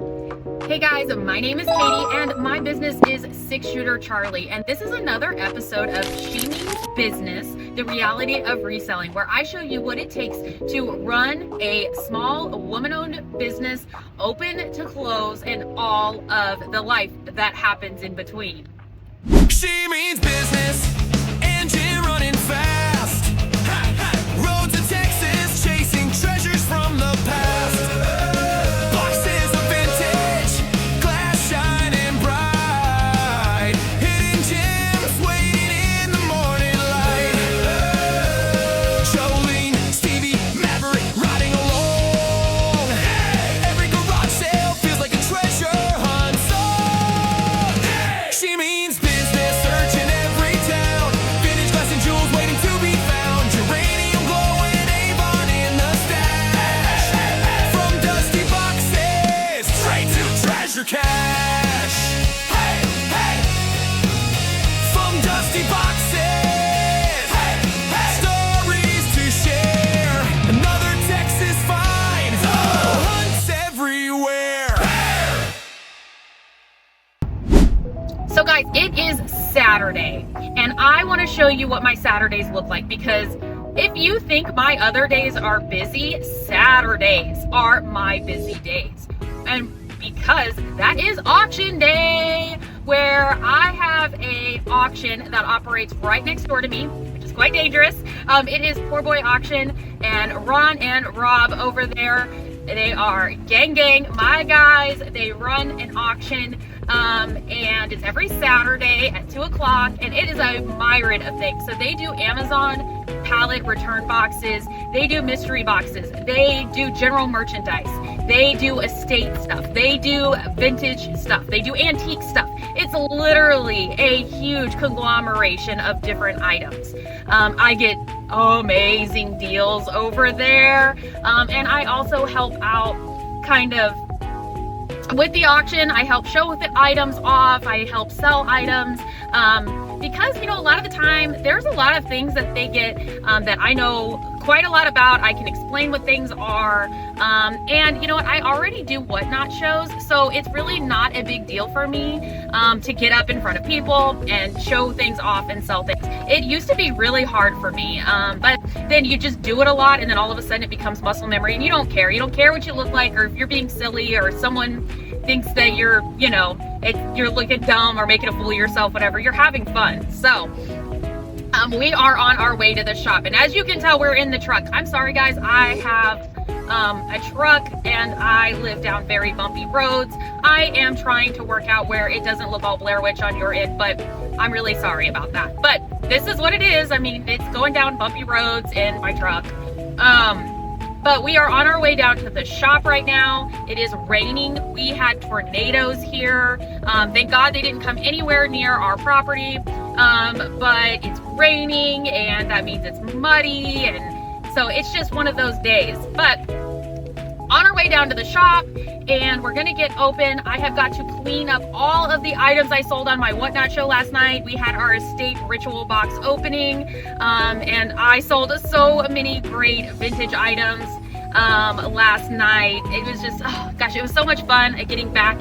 Hey guys, my name is Katie and my business is Six Shooter Charlie, and this is another episode of She Means Business, the reality of reselling, where I show you what it takes to run a small woman-owned business, open to close, and all of the life that happens in between. She means business, engine running fast. Ha, ha. Roads of Texas, chasing treasures from the past. Boxes of vintage, glass shining bright. Hidden gems waiting in the morning light. Jolene, Stevie, Maverick, riding along. Every garage sale feels like a treasure hunt song. She means business, searching every town. Vintage glass and jewels waiting to be found. Geranium glowing, Avon in the stash. From dusty boxes, straight to treasure cash. Hey, hey. From dusty boxes, hey, hey. Stories to share. Another Texas find. Oh, hunts everywhere. So guys, it is Saturday, and I want to show you what my Saturdays look like, because if you think my other days are busy, Saturdays are my busy days. And because that is auction day, where I have a auction that operates right next door to me, which is quite dangerous. It is Poor Boy Auction, and Ron and Rob over there, they are gang, my guys. They run an auction, and it's every Saturday at 2 o'clock, and it is a myriad of things. So they do Amazon pallet return boxes, they do mystery boxes, they do general merchandise, they do estate stuff, they do vintage stuff, they do antique stuff. It's literally a huge conglomeration of different items. I get amazing deals over there, and I also help out kind of with the auction. I help show the items off, I help sell items, because, you know, a lot of the time there's a lot of things that they get that I know quite a lot about. I can explain what things are, and you know what, I already do whatnot shows, so it's really not a big deal for me to get up in front of people and show things off and sell things. It used to be really hard for me, but then you just do it a lot, and then all of a sudden it becomes muscle memory, and you don't care what you look like, or if you're being silly, or someone thinks that you're, you know, you're looking dumb or making a fool of yourself, whatever. You're having fun. So we are on our way to the shop, and as you can tell, we're in the truck. I'm sorry guys, I have a truck and I live down very bumpy roads. I am trying to work out where it doesn't look all Blair Witch on your end, but I'm really sorry about that. But this is what it is. I mean, it's going down bumpy roads in my truck. But we are on our way down to the shop right now. It is raining. We had tornadoes here. Thank God they didn't come anywhere near our property. But it's raining, and that means it's muddy, and so it's just one of those days. But on our way down to the shop, and we're gonna get open. I have got to clean up all of the items I sold on my Whatnot show last night. We had our estate ritual box opening, and I sold so many great vintage items last night. It was just, oh gosh, it was so much fun getting back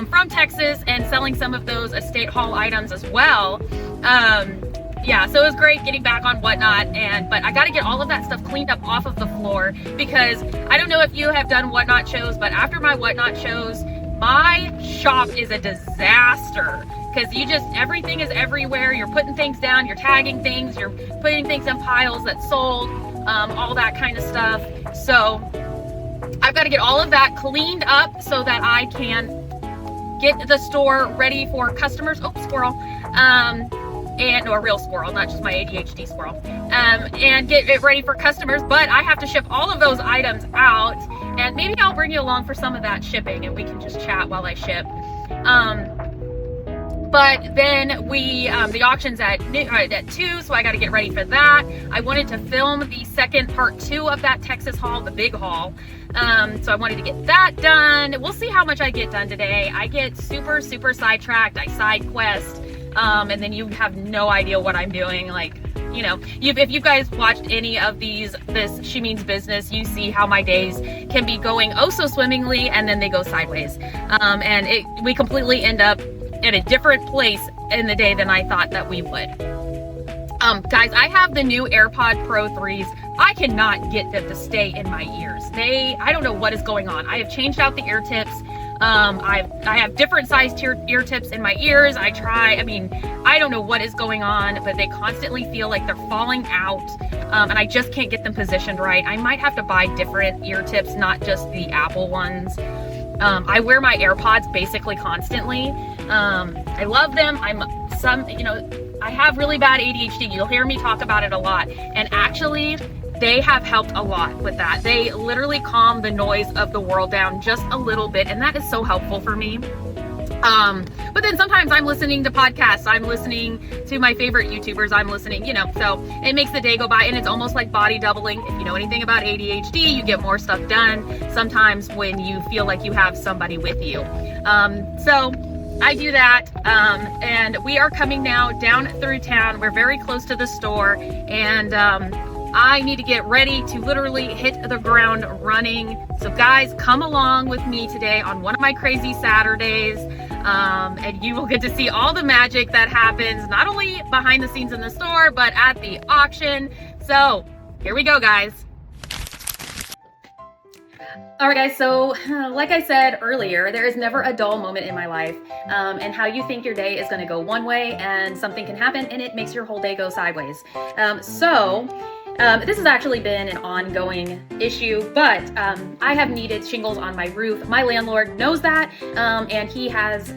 from Texas and selling some of those estate haul items as well. Yeah, so it was great getting back on Whatnot, but I got to get all of that stuff cleaned up off of the floor, because I don't know if you have done Whatnot shows, but after my Whatnot shows, my shop is a disaster, because everything is everywhere. You're putting things down, you're tagging things, you're putting things in piles that sold, all that kind of stuff. So I've got to get all of that cleaned up so that I can get the store ready for customers. Oh, squirrel. And a real squirrel, not just my ADHD squirrel, and get it ready for customers. But I have to ship all of those items out, and maybe I'll bring you along for some of that shipping, and we can just chat while I ship. But then the auction's at 2, so I got to get ready for that. I wanted to film the second part 2 of that Texas haul, the big haul. So I wanted to get that done. We'll see how much I get done today. I get super sidetracked. I side quest. And then you have no idea what I'm doing. Like, you know, if you guys watched any of this She Means Business, you see how my days can be going oh so swimmingly, and then they go sideways. And we completely end up in a different place in the day than I thought that we would. Guys, I have the new AirPod Pro 3s. I cannot get them to stay in my ears. I don't know what is going on. I have changed out the ear tips. I have different sized ear tips in my ears. I don't know what is going on, but they constantly feel like they're falling out. And I just can't get them positioned right. I might have to buy different ear tips, not just the Apple ones. I wear my AirPods basically constantly. I love them. I have really bad ADHD. You'll hear me talk about it a lot. And actually, they have helped a lot with that. They literally calm the noise of the world down just a little bit. And that is so helpful for me. But then sometimes I'm listening to podcasts. I'm listening to my favorite YouTubers. I'm listening, so it makes the day go by, and it's almost like body doubling. If you know anything about ADHD, you get more stuff done sometimes when you feel like you have somebody with you. So I do that, and we are coming now down through town. We're very close to the store, and I need to get ready to literally hit the ground running. So guys, come along with me today on one of my crazy Saturdays, and you will get to see all the magic that happens, not only behind the scenes in the store, but at the auction. So here we go, guys. All right, guys, so like I said earlier, there is never a dull moment in my life, and how you think your day is going to go one way and something can happen and it makes your whole day go sideways. This has actually been an ongoing issue, but I have needed shingles on my roof. My landlord knows that, and he has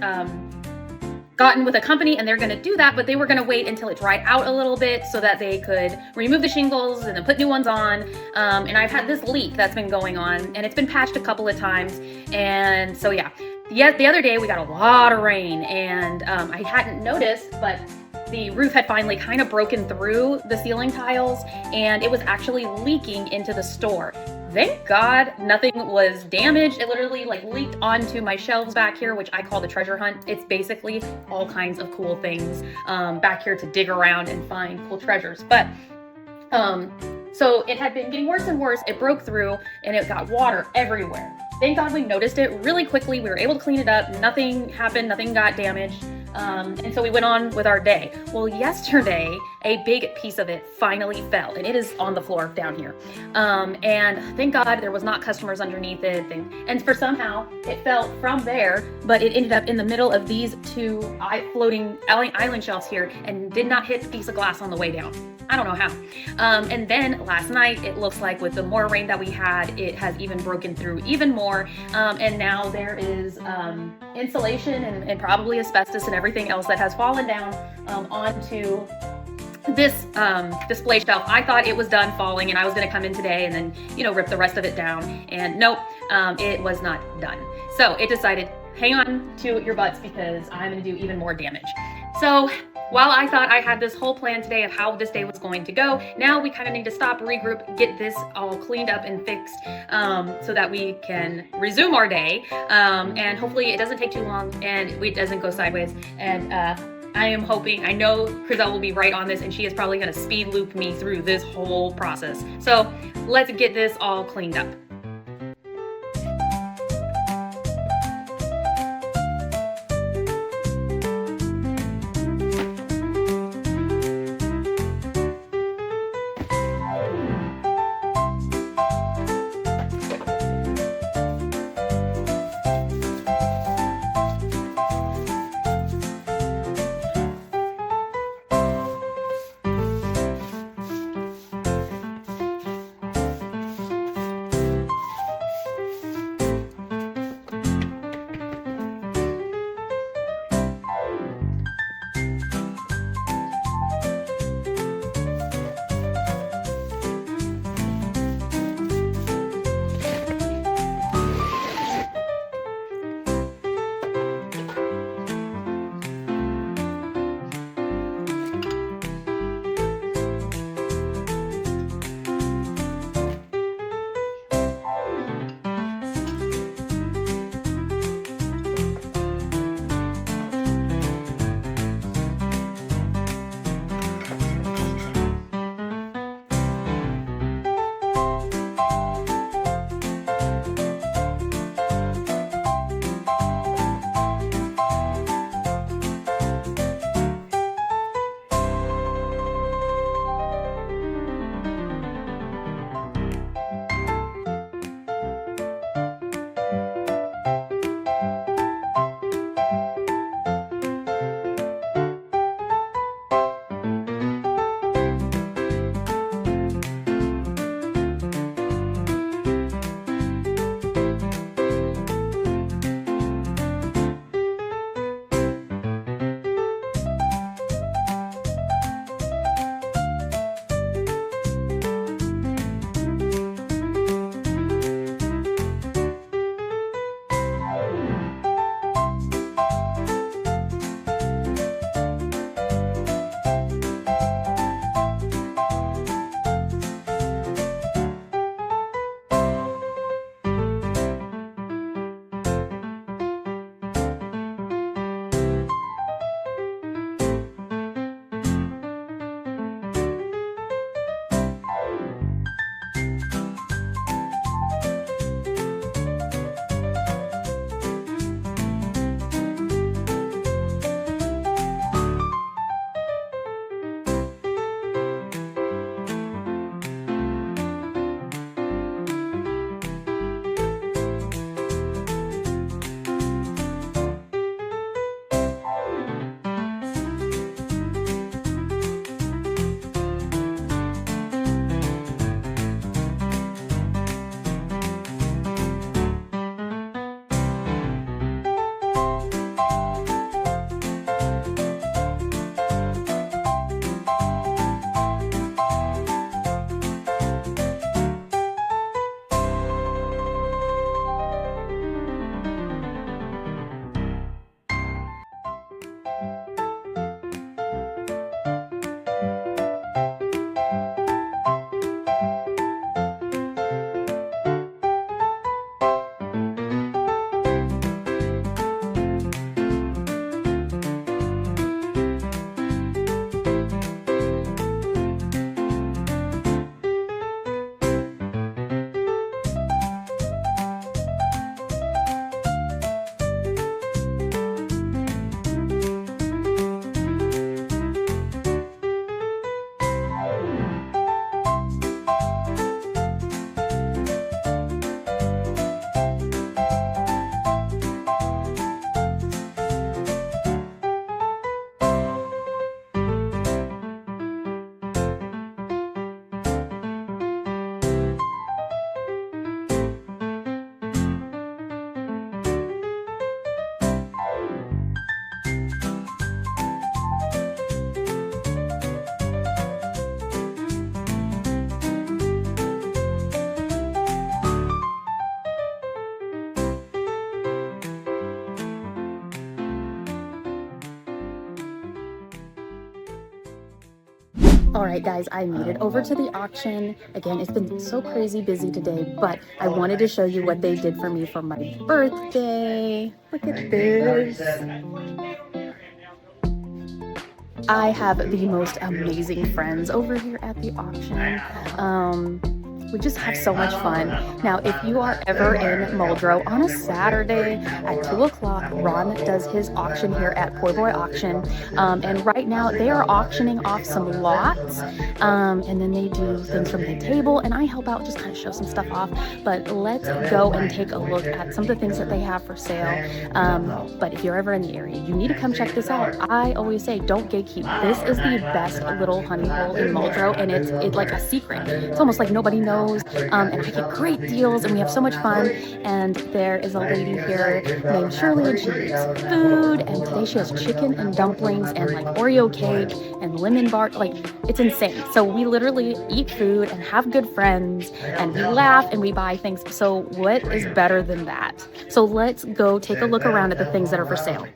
gotten with a company, and they're going to do that, but they were going to wait until it dried out a little bit so that they could remove the shingles and then put new ones on. And I've had this leak that's been going on, and it's been patched a couple of times. And so yeah, the other day we got a lot of rain, and I hadn't noticed, but the roof had finally kind of broken through the ceiling tiles, and it was actually leaking into the store. Thank God nothing was damaged. It literally leaked onto my shelves back here, which I call the treasure hunt. It's basically all kinds of cool things back here to dig around and find cool treasures. But so it had been getting worse and worse. It broke through and it got water everywhere. Thank God we noticed it really quickly. We were able to clean it up. Nothing happened. Nothing got damaged. And so we went on with our day. Well, yesterday, a big piece of it finally fell, and it is on the floor down here. And thank God there was not customers underneath it. And for somehow it fell from there, but it ended up in the middle of these two floating island shelves here and did not hit the piece of glass on the way down. I don't know how. And then last night, it looks like with the more rain that we had, it has even broken through even more. And now there is insulation and probably asbestos and everything else that has fallen down onto this display shelf. I thought it was done falling and I was going to come in today and then, rip the rest of it down. And nope, it was not done. So it decided, hang on to your butts because I'm going to do even more damage. So while I thought I had this whole plan today of how this day was going to go, now we kind of need to stop, regroup, get this all cleaned up and fixed so that we can resume our day. And hopefully it doesn't take too long and it doesn't go sideways. And I am hoping, I know Chriselle will be right on this and she is probably going to speed loop me through this whole process. So let's get this all cleaned up. All right, guys, I made it over to the auction. Again, it's been so crazy busy today, but I wanted to show you what they did for me for my birthday. Look at this. I have the most amazing friends over here at the auction. We just have so much fun. Now, if you are ever in Muldrow on a Saturday at 2 o'clock, Ron does his auction here at Poor Boy Auction. And right now they are auctioning off some lots. And then they do things from the table, and I help out, just kind of show some stuff off. But let's go and take a look at some of the things that they have for sale. But if you're ever in the area, you need to come check this out. I always say, don't gatekeep. This is the best little honey hole in Muldrow, and it's like a secret. It's almost like nobody knows. And I get great deals, and we have so much fun. And there is a lady here named Shirley, and she eats food, and today she has chicken and dumplings and like Oreo cake and lemon bar. Like, it's insane. So we literally eat food and have good friends, and we laugh and we buy things. So what is better than that? So let's go take a look around at the things that are for sale.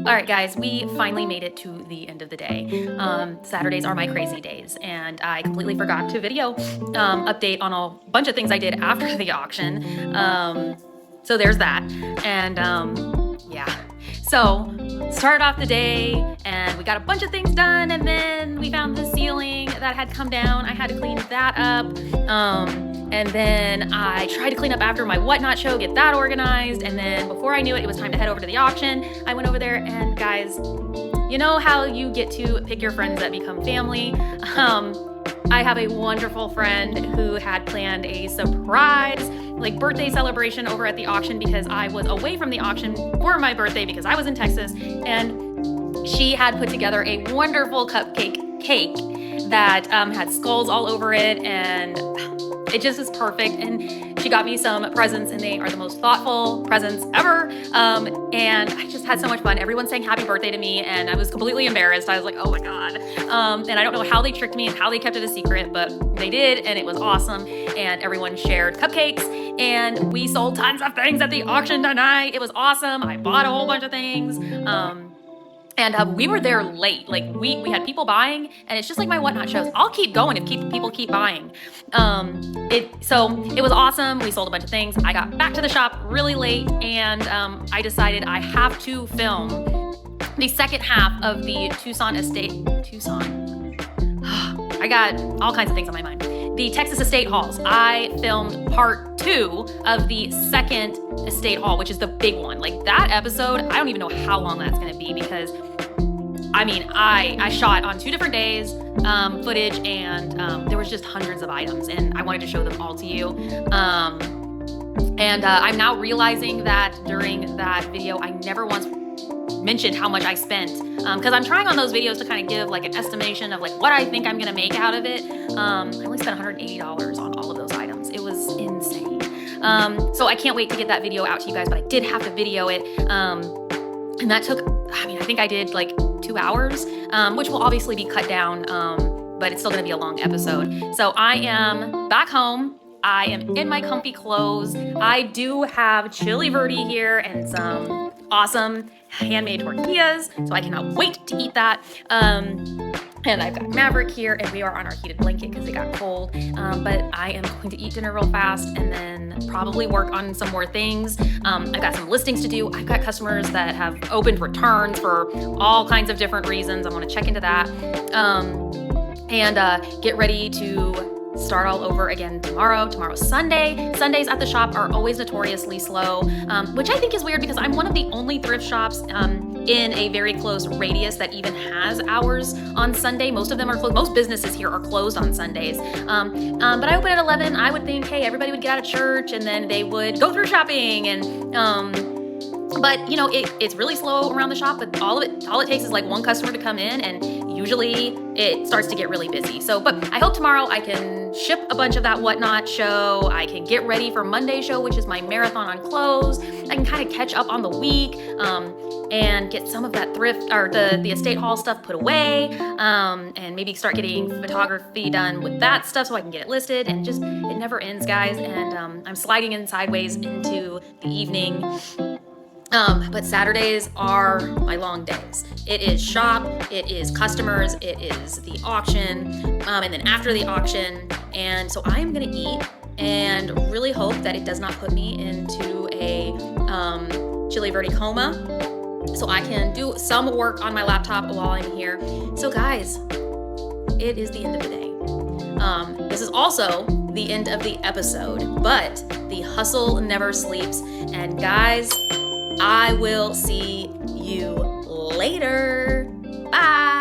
All right, guys, we finally made it to the end of the day. Saturdays are my crazy days, and I completely forgot to video update on a bunch of things I did after the auction. So there's that. And yeah, so started off the day and we got a bunch of things done, and then we found the ceiling that had come down. I had to clean that up. And then I tried to clean up after my whatnot show, get that organized. And then before I knew it, it was time to head over to the auction. I went over there, and guys, you know how you get to pick your friends that become family? I have a wonderful friend who had planned a surprise like birthday celebration over at the auction because I was away from the auction for my birthday because I was in Texas, and she had put together a wonderful cupcake cake that had skulls all over it, and it just is perfect. And she got me some presents, and they are the most thoughtful presents ever. And I just had so much fun. Everyone sang happy birthday to me, and I was completely embarrassed. I was like, oh my God. And I don't know how they tricked me and how they kept it a secret, but they did, and it was awesome. And everyone shared cupcakes, and we sold tons of things at the auction tonight. It was awesome. I bought a whole bunch of things. And we were there late. Like we had people buying, and it's just like my whatnot shows. I'll keep going if people keep buying. So it was awesome. We sold a bunch of things. I got back to the shop really late, and I decided I have to film the second half of the Tucson. I got all kinds of things on my mind. The Texas estate hauls. I filmed part 2 of the second estate haul, which is the big one. Like that episode, I don't even know how long that's gonna be because I mean, I shot on 2 different days footage, and there was just hundreds of items, and I wanted to show them all to you. And I'm now realizing that during that video, I never once mentioned how much I spent, because I'm trying on those videos to kind of give like an estimation of like what I think I'm gonna make out of it. I only spent $180 on all of those items. It was insane. So I can't wait to get that video out to you guys, but I did have to video it. And that took, I think I did like 2 hours, which will obviously be cut down, but it's still gonna be a long episode. So I am back home. I am in my comfy clothes. I do have chili verde here and some awesome handmade tortillas, so I cannot wait to eat that. And I've got Maverick here, and we are on our heated blanket because it got cold. But I am going to eat dinner real fast and then probably work on some more things. I've got some listings to do. I've got customers that have opened returns for all kinds of different reasons. I want to check into that and get ready to start all over again tomorrow. Tomorrow's Sunday. Sundays at the shop are always notoriously slow, which I think is weird because I'm one of the only thrift shops in a very close radius that even has hours on Sunday. Most of them are closed. Most businesses here are closed on Sundays. But I open at 11. I would think, hey, everybody would get out of church and then they would go through shopping and but you know, it's really slow around the shop, but all it takes is like one customer to come in and usually it starts to get really busy. So, but I hope tomorrow I can ship a bunch of that Whatnot show. I can get ready for Monday show, which is my marathon on clothes. I can kind of catch up on the week and get some of that thrift or the estate haul stuff put away and maybe start getting photography done with that stuff so I can get it listed, and just, it never ends, guys. And I'm sliding in sideways into the evening. But Saturdays are my long days. It is shop, it is customers, it is the auction, and then after the auction. And so I am gonna eat and really hope that it does not put me into a chili verde coma, so I can do some work on my laptop while I'm here. So guys, it is the end of the day. This is also the end of the episode, but the hustle never sleeps. And guys, I will see you later. Bye.